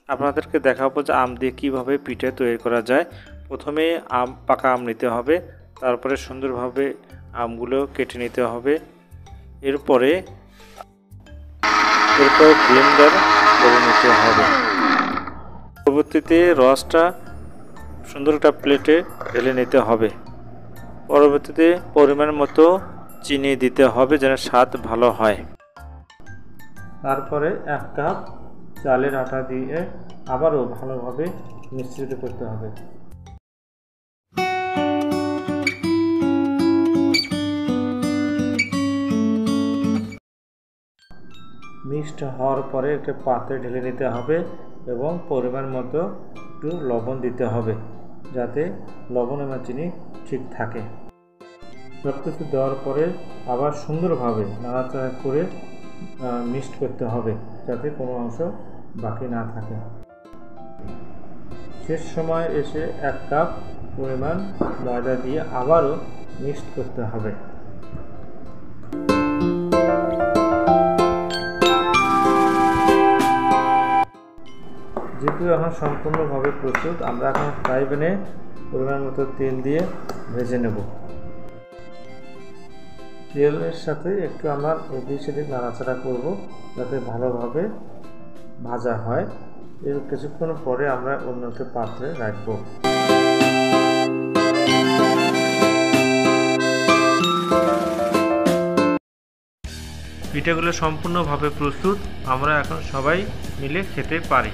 আপনাদেরকে দেখাবো যে আম দিয়ে কীভাবে পিঠে তৈরি করা যায়। প্রথমে পাকা আম নিতে হবে, তারপরে সুন্দরভাবে আমগুলো কেটে নিতে হবে। এরপর ব্লেন্ডার করে নিতে হবে। পরবর্তীতে রসটা সুন্দর একটা প্লেটে ঢেলে নিতে হবে। পরবর্তীতে পরিমাণ মতো চিনি দিতে হবে যেন স্বাদ ভালো হয়। তারপরে 1 কাপ চালের আটা দিয়ে আবারও ভালোভাবে মিশ্রিত করতে হবে। মিক্সড হওয়ার পরে একটা পাত্রে ঢেলে নিতে হবে এবং পরিমাণ মতো একটু লবণ দিতে হবে যাতে লবণ এবং চিনি ঠিক থাকে। সব কিছু দেওয়ার পরে আবার সুন্দরভাবে নাড়াচাড়া করে মিক্সড করতে হবে যাতে কোনো অংশ বাকি না থাকে। শেষ সময় এসে 1 কাপ পরিমাণ ময়দা দিয়ে আবারও মিক্সড করতে হবে। যেহেতু এখন সম্পূর্ণভাবে প্রস্তুত, আমরা এখন ফ্রাই প্যানে পরিমাণ মতো তেল দিয়ে ভেজে নেব। তেলের সাথে একটু আমরা এদিক সেদিক নাড়াচাড়া করব যাতে ভালোভাবে ভাজা হয়। এর কিছুক্ষণ পরে আমরা অন্য একটা পাত্রে রাখব। পিঠাগুলো সম্পূর্ণভাবে প্রস্তুত, আমরা এখন সবাই মিলে খেতে পারি।